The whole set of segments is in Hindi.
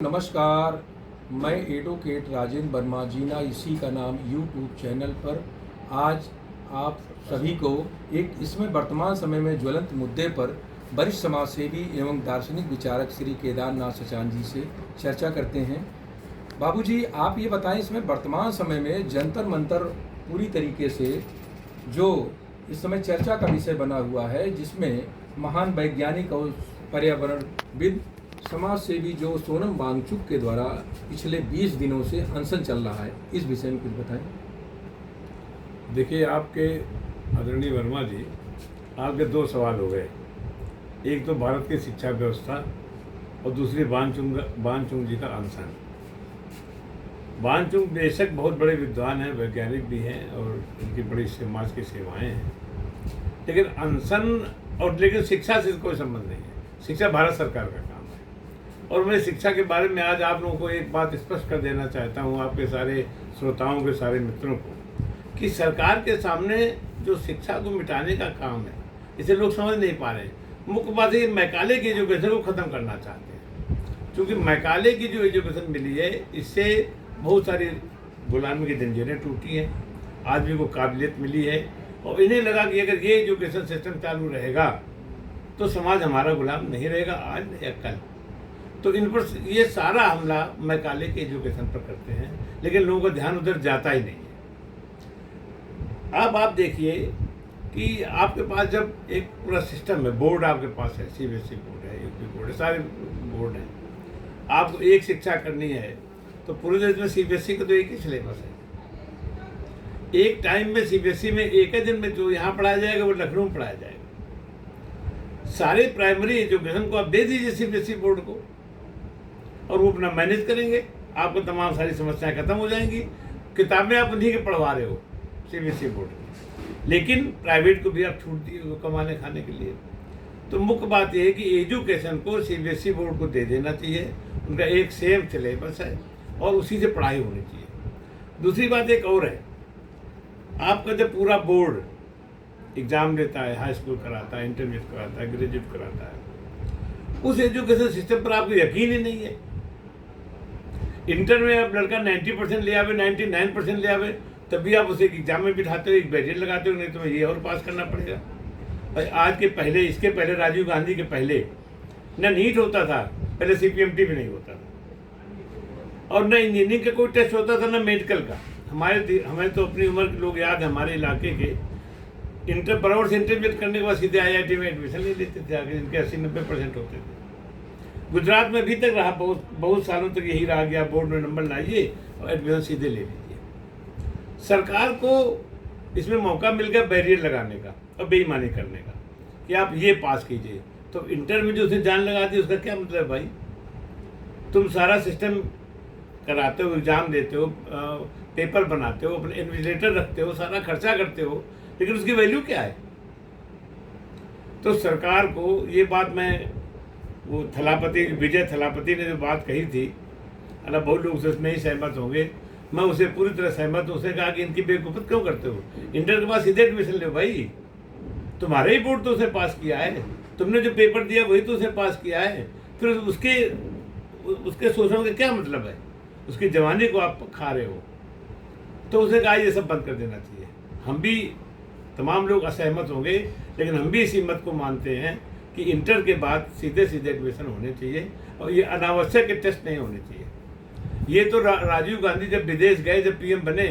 नमस्कार। मैं एडवोकेट राजेंद्र वर्मा जीना इसी का नाम यूट्यूब चैनल पर आज आप सभी को एक इसमें वर्तमान समय में ज्वलंत मुद्दे पर वरिष्ठ समाजसेवी एवं दार्शनिक विचारक श्री केदारनाथ सचान जी से चर्चा करते हैं। बाबूजी, आप ये बताएं, इसमें वर्तमान समय में जंतर मंतर पूरी तरीके से जो इस समय चर्चा का विषय बना हुआ है, जिसमें महान वैज्ञानिक और पर्यावरणविद समाज सेवी जो सोनम वांगचुक के द्वारा पिछले 20 दिनों से अनशन चल रहा है, इस विषय में कुछ बताएं। देखिए, आपके आदरणीय वर्मा जी, आपके दो सवाल हो गए। एक तो भारत की शिक्षा व्यवस्था और दूसरी बानचुंग जी का अनशन। बानचुंग बेशक बहुत बड़े विद्वान हैं, वैज्ञानिक भी हैं और उनकी बड़ी समाज की सेवाएं हैं, लेकिन अनशन लेकिन शिक्षा से कोई संबंध नहीं है। शिक्षा भारत सरकार का काम है। और मैं शिक्षा के बारे में आज आप लोगों को एक बात स्पष्ट कर देना चाहता हूँ, आपके सारे श्रोताओं के सारे मित्रों को, कि सरकार के सामने जो शिक्षा को मिटाने का काम है, इसे लोग समझ नहीं पा रहे हैं। मुख्य बात है, मैकाले की एजुकेशन को ख़त्म करना चाहते हैं, क्योंकि मैकाले की जो एजुकेशन मिली है, इससे बहुत सारी गुलामी की जंजीरें टूटी हैं, आदमी को काबिलियत मिली है, और इन्हें लगा कि अगर ये एजुकेशन सिस्टम चालू रहेगा तो समाज हमारा गुलाम नहीं रहेगा आज या कल। तो इन पर ये सारा हमला मैकाले के एजुकेशन पर करते हैं, लेकिन लोगों का ध्यान उधर जाता ही नहीं है। अब आप देखिए कि आपके पास जब एक पूरा सिस्टम है, बोर्ड आपके पास है, सीबीएसई बोर्ड है, यूपी बोर्ड है, सारे बोर्ड हैं, आपको एक शिक्षा करनी है तो पूरे देश में सीबीएसई का तो एक ही सिलेबस है। एक टाइम में सीबीएसई में एक ही दिन में जो यहाँ पढ़ाया जाएगा वो लखनऊ में पढ़ाया जाएगा। सारे प्राइमरी एजुकेशन को आप दे दीजिए सीबीएसई बोर्ड को, और वो अपना मैनेज करेंगे, आपको तमाम सारी समस्याएं खत्म हो जाएंगी। किताबें आप उन्हीं के पढ़वा रहे हो सीबीएसई बोर्ड की, लेकिन प्राइवेट को भी आप छूट दिए वो कमाने खाने के लिए। तो मुख्य बात यह है कि एजुकेशन को सीबीएसई बोर्ड को दे देना चाहिए, उनका एक सेम सिलेबस है और उसी से पढ़ाई होनी चाहिए। दूसरी बात एक और है, आपका जब पूरा बोर्ड एग्ज़ाम देता है, हाई स्कूल कराता है, इंटरमीडिएट कराता है, ग्रेजुएट कराता है, उस एजुकेशन सिस्टम पर आपको यकीन ही नहीं है। इंटर में आप लड़का 90% ले आवे, 99% ले आवे, तभी आप उसे एग्जाम में बिठाते हो, एक बैरियर लगाते हो, नहीं तो ये और पास करना पड़ेगा। और आज के पहले, इसके पहले, राजीव गांधी के पहले न नीट होता था, पहले सीपीएमटी भी नहीं होता था, और न इंजीनियरिंग का कोई टेस्ट होता था, न मेडिकल का। हमें तो अपनी उम्र के लोग याद है, हमारे इलाके के इंटर बराबर से इंटरमीडिएट करने के बाद सीधे आईआईटी में एडमिशन ले लेते थे, आगे जिनके 80-90% होते थे। गुजरात में अभी तक रहा, बहुत सालों तक यही रहा गया, बोर्ड में नंबर लाइए और एडमिशन सीधे ले लीजिए। सरकार को इसमें मौका मिल गया बैरियर लगाने का और बेईमानी करने का, कि आप ये पास कीजिए। तो इंटर में जो उसने जान लगा दी, उसका क्या मतलब है भाई? तुम सारा सिस्टम कराते हो, एग्जाम देते हो, पेपर बनाते हो, अपने इन्विजिलेटर रखते हो, सारा खर्चा करते हो, लेकिन उसकी वैल्यू क्या है? तो सरकार को ये बात, मैं वो विजय थलापति ने जो बात कही थी, अल्लाह बहुत लोग उसमें ही सहमत होंगे, मैं उसे पूरी तरह सहमत हूँ। उसने कहा कि इनकी बेवकूफ़ी क्यों करते हो? इंटर के बाद सीधे एडमिशन लो भाई, तुम्हारे ही बोर्ड तो उसने पास किया है, तुमने जो पेपर दिया वही तो उसने पास किया है, फिर उसके सोचने का क्या मतलब है? उसकी जवानी को आप खा रहे हो। तो उसने कहा ये सब बंद कर देना चाहिए। हम भी, तमाम लोग असहमत होंगे, लेकिन हम भी इसी मत को मानते हैं कि इंटर के बाद सीधे एडमिशन होने चाहिए, और ये अनावश्यक टेस्ट नहीं होने चाहिए। ये तो राजीव गांधी जब विदेश गए, जब पीएम बने,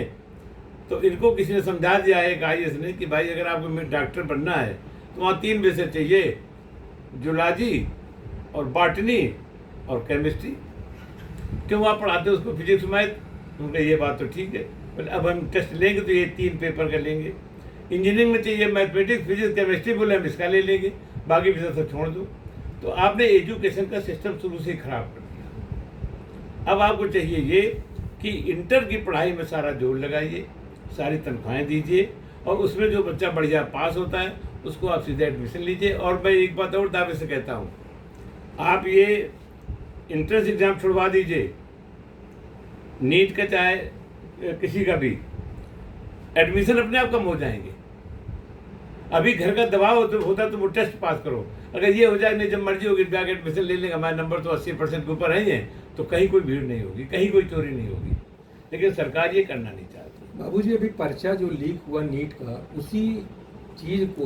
तो इनको किसी ने समझा दिया है, आईएएस ने, कि भाई अगर आपको डॉक्टर बनना है तो वहाँ 3 विषय चाहिए, जूलॉजी और बॉटनी और केमिस्ट्री। क्यों आप पढ़ाते हो उसको फिजिक्स मैथ? उनका ये बात तो ठीक है, पर अब हम टेस्ट लेंगे तो ये 3 पेपर का लेंगे। इंजीनियरिंग में चाहिए मैथमेटिक्स, फिजिक्स, केमिस्ट्री, बोले हम इसका ले लेंगे, बाकी विषय सब छोड़ दो। तो आपने एजुकेशन का सिस्टम शुरू से ही खराब कर दिया। अब आपको चाहिए ये कि इंटर की पढ़ाई में सारा जोर लगाइए, सारी तनख्वाहें दीजिए, और उसमें जो बच्चा बढ़िया पास होता है उसको आप सीधे एडमिशन लीजिए। और मैं एक बात और दावे से कहता हूँ, आप ये इंट्रेंस एग्ज़ाम छुड़वा दीजिए, नीट का चाहे किसी का भी, एडमिशन अपने आप कम हो जाएंगे। अभी घर का दबाव होता तो वो टेस्ट पास करो, अगर ये हो जाए नहीं जब मर्जी होगी जाके एडमिशन ले लेंगे, हमारे नंबर तो 80% के ऊपर ही हैं, तो कहीं कोई भीड़ नहीं होगी, कहीं कोई चोरी नहीं होगी। लेकिन सरकार ये करना नहीं चाहती। बाबूजी, अभी पर्चा जो लीक हुआ नीट का, उसी चीज़ को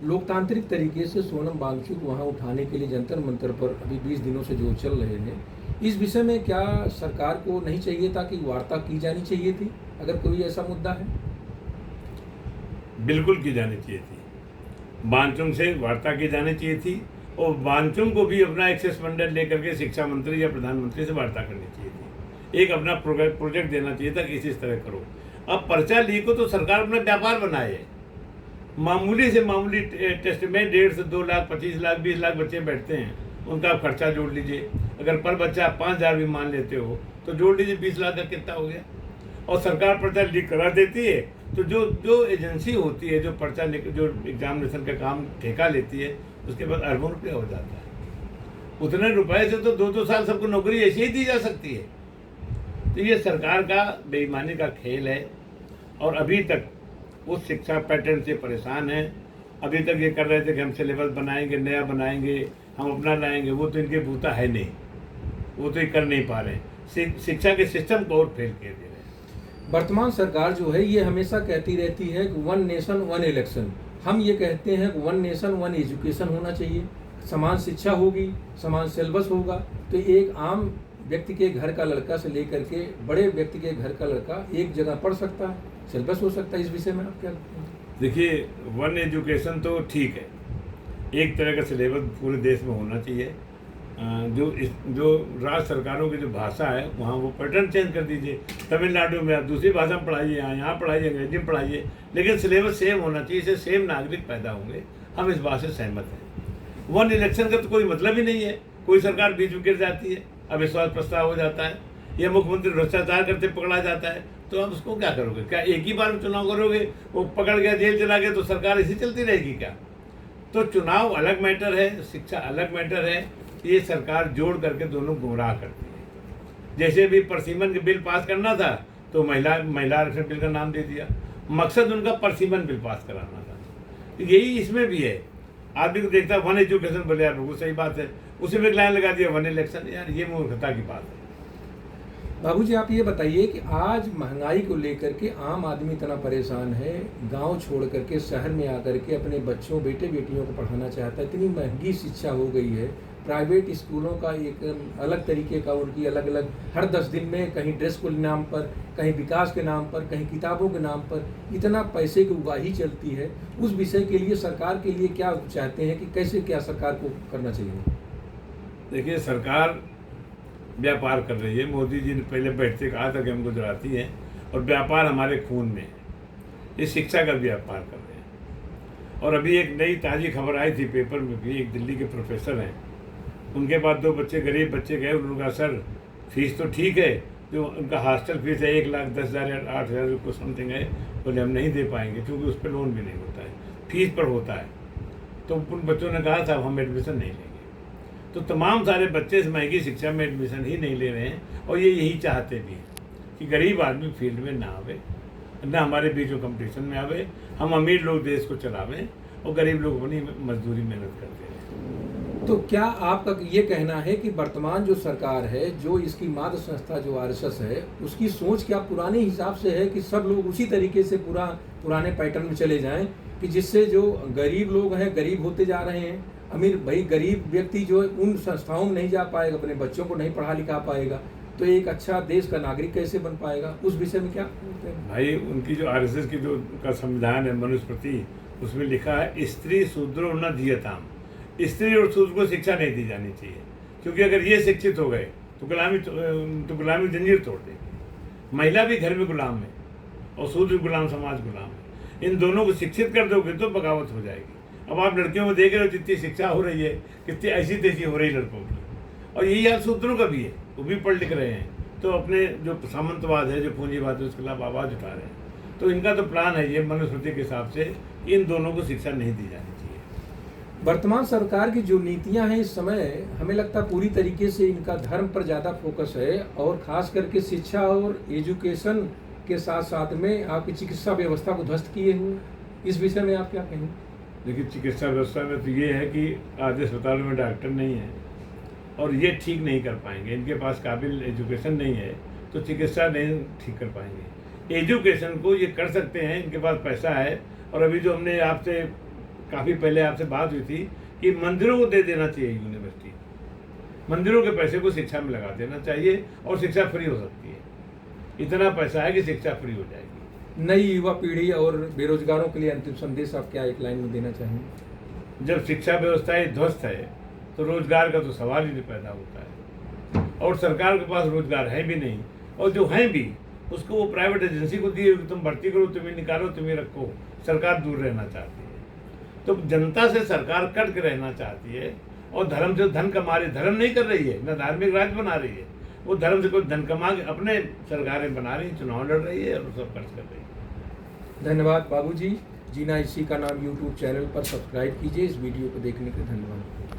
लोकतांत्रिक तरीके से सोनम वांगचुक वहाँ उठाने के लिए जंतर मंतर पर अभी 20 दिनों से जो चल रहे हैं, इस विषय में क्या सरकार को नहीं चाहिए था कि वार्ता की जानी चाहिए थी, अगर कोई ऐसा मुद्दा है? बिल्कुल की जानी चाहिए थी, वांगचुक से वार्ता की जानी चाहिए थी, और वांगचुक को भी अपना एक्सेस मंडल लेकर के शिक्षा मंत्री या प्रधानमंत्री से वार्ता करनी चाहिए थी। एक अपना प्रोजेक्ट देना चाहिए था कि इस तरह करो। अब पर्चा लीक हो तो सरकार अपना व्यापार बनाए, मामूली से मामूली टेस्ट में 1.5 से 2 लाख, 25 लाख, 20 लाख बच्चे बैठते हैं, उनका आप खर्चा जोड़ लीजिए। अगर पर बच्चा आप 5,000 भी मान लेते हो तो जोड़ लीजिए 20 लाख का कितना हो गया। और सरकार पर्चा लीक करा देती है तो जो एजेंसी होती है जो पर्चा जो एग्जामिनेशन का काम ठेका लेती है, उसके बाद अरबों रुपया हो जाता है। उतने रुपए से तो 2-2 साल सबको नौकरी ऐसे ही दी जा सकती है। तो ये सरकार का बेईमानी का खेल है, और अभी तक उस शिक्षा पैटर्न से परेशान है। अभी तक ये कर रहे थे कि हम सिलेबस बनाएंगे, नया बनाएंगे, हम अपना लाएंगे, वो तो इनके बूता है नहीं, वो तो ये कर नहीं पा रहे। शिक्षा के सिस्टम को और फेल कर दे रहे हैं। वर्तमान सरकार जो है ये हमेशा कहती रहती है कि 1 नेशन 1 इलेक्शन। हम ये कहते हैं कि 1 नेशन 1 एजुकेशन होना चाहिए, समान शिक्षा होगी, समान सिलेबस होगा, तो एक आम व्यक्ति के घर का लड़का से लेकर के बड़े व्यक्ति के घर का लड़का एक जगह पढ़ सकता है, सिलेबस हो सकता है। इस विषय में आप क्या कहते हैं? देखिए, 1 एजुकेशन तो ठीक है, एक तरह का सिलेबस पूरे देश में होना चाहिए। जो राज्य सरकारों की जो भाषा है वहाँ वो पैटर्न चेंज कर दीजिए। तमिलनाडु में आप दूसरी भाषा में पढ़ाइए, यहाँ पढ़ाइए, अंग्रेजी में पढ़ाइए, लेकिन सिलेबस सेम होना चाहिए, इससे सेम नागरिक पैदा होंगे। हम इस बात से सहमत हैं। 1 इलेक्शन का तो कोई मतलब ही नहीं है। कोई सरकार बीच में गिर जाती है, अविश्वास प्रस्ताव हो जाता है, या मुख्यमंत्री भ्रष्टाचार करते पकड़ा जाता है, तो आप उसको क्या करोगे? क्या एक ही बार में चुनाव करोगे? वो पकड़ गया, जेल चला गया, तो सरकार इसी चलती रहेगी क्या? तो चुनाव अलग मैटर है, शिक्षा अलग मैटर है। ये सरकार जोड़ करके दोनों गुमराह करती है। जैसे भी परसीमन बिल पास करना था तो महिला आरक्षण बिल का नाम दे दिया। मकसद उनका परसीमन बिल पास कराना था। यही इसमें भी है। आदमी को देखता है 1 एजुकेशन बोले, यार बिल्कुल सही बात है, उसी में लाइन लगा दिया 1 इलेक्शन। यार ये मूर्खता की बात है। बाबूजी, आप ये बताइए कि आज महंगाई को लेकर के आम आदमी इतना परेशान है, गांव छोड़ करके शहर में आकर के अपने बच्चों बेटे बेटियों को पढ़ाना चाहता है। इतनी महंगी शिक्षा हो गई है, प्राइवेट स्कूलों का एक अलग तरीके का उनकी अलग अलग, हर 10 दिन में कहीं ड्रेस के नाम पर, कहीं विकास के नाम पर, कहीं किताबों के नाम पर इतना पैसे की उगाही चलती है। उस विषय के लिए सरकार के लिए क्या चाहते हैं कि कैसे क्या सरकार को करना चाहिए? देखिए, सरकार व्यापार कर रही है। मोदी जी ने पहले बैठते कहा था कि हम गुजराती हैं और व्यापार हमारे खून में है। ये शिक्षा का व्यापार कर रहे हैं। और अभी एक नई ताज़ी खबर आई थी पेपर में भी, एक दिल्ली के प्रोफेसर हैं, उनके पास 2 बच्चे, गरीब बच्चे गए, उन्होंने कहा सर फीस तो ठीक है, जो उनका हॉस्टल फीस है 1,10,000 या 8,000 कुछ समथिंग है, बोले हम नहीं दे पाएंगे क्योंकि उस पर लोन भी नहीं होता है, फीस पर होता है। तो उन बच्चों ने कहा था हम एडमिशन नहीं लेंगे। तो तमाम सारे बच्चे इस महंगी शिक्षा में एडमिशन ही नहीं ले रहे हैं, और ये यही चाहते भी हैं कि गरीब आदमी फील्ड में ना आवे, ना हमारे बीच में कंपटीशन में आवे। हम अमीर लोग देश को चलावें और गरीब लोग अपनी मजदूरी मेहनत करते हैं। तो क्या आपका ये कहना है कि वर्तमान जो सरकार है, जो इसकी मादक संस्था जो RSS है, उसकी सोच क्या पुराने हिसाब से है कि सब लोग उसी तरीके से पुराने पैटर्न में चले जाएं, कि जिससे जो गरीब लोग हैं गरीब होते जा रहे हैं, अमीर भाई गरीब व्यक्ति जो है उन संस्थाओं में नहीं जा पाएगा, अपने बच्चों को नहीं पढ़ा लिखा पाएगा, तो एक अच्छा देश का नागरिक कैसे बन पाएगा? उस विषय में क्या भाई, उनकी जो RSS की जो का संविधान है मनुस्मृति, उसमें लिखा है स्त्री शूद्रो न दीयताम। स्त्री और शूद्र को शिक्षा नहीं दी जानी चाहिए, क्योंकि अगर ये शिक्षित हो गए तो गुलामी जंजीर तोड़ देगी। महिला भी घर में गुलाम है और शूद्र गुलाम, समाज गुलाम है। इन दोनों को शिक्षित कर दोगे तो बगावत हो जाएगी। अब आप लड़कियों में देख रहे हो जितनी शिक्षा हो रही है, कितनी ऐसी तैसी हो रही है लड़कों की, और यही हाल शूद्रों का भी है, वो भी पढ़ लिख रहे हैं, तो अपने जो सामंतवाद है, जो पूंजीवाद है, उसके खिलाफ आवाज़ उठा रहे हैं। तो इनका तो प्लान है ये मनुस्मृति के हिसाब से, इन दोनों को शिक्षा नहीं दी जानी चाहिए। वर्तमान सरकार की जो नीतियां हैं इस समय, हमें लगता है पूरी तरीके से इनका धर्म पर ज़्यादा फोकस है, और ख़ास करके शिक्षा और एजुकेशन के साथ साथ में आपकी चिकित्सा व्यवस्था को ध्वस्त किए हुए। इस विषय में आप क्या कहेंगे? देखिए, चिकित्सा व्यवस्था में तो ये है कि आधे अस्पतालों में डॉक्टर नहीं है और ये ठीक नहीं कर पाएंगे, इनके पास काबिल एजुकेशन नहीं है तो चिकित्सा नहीं ठीक कर पाएंगे। एजुकेशन को ये कर सकते हैं, इनके पास पैसा है। और अभी जो हमने आपसे काफ़ी पहले आपसे बात हुई थी कि मंदिरों को दे देना चाहिए यूनिवर्सिटी, मंदिरों के पैसे को शिक्षा में लगा देना चाहिए और शिक्षा फ्री हो सकती है। इतना पैसा है कि शिक्षा फ्री हो जाएगी। नई युवा पीढ़ी और बेरोजगारों के लिए अंतिम संदेश आप क्या एक लाइन में देना चाहेंगे? जब शिक्षा व्यवस्था ही ध्वस्त है तो रोजगार का तो सवाल ही नहीं पैदा होता है, और सरकार के पास रोजगार है भी नहीं, और जो हैं भी उसको वो प्राइवेट एजेंसी को दिए, तुम भर्ती करो, तुम्हें निकालो, तुम्हें रखो। सरकार दूर रहना चाहती है, तो जनता से सरकार कट के रहना चाहती है, और धर्म से धन कमा रही, धर्म नहीं कर रही है, न धार्मिक राज बना रही है, वो धर्म से कोई धन कमा के अपने सरकारें बना रही, चुनाव लड़ रही है और सब खर्च कर रही है। धन्यवाद बाबूजी। जीना इसी का नाम यूट्यूब चैनल पर सब्सक्राइब कीजिए। इस वीडियो को देखने के लिए धन्यवाद।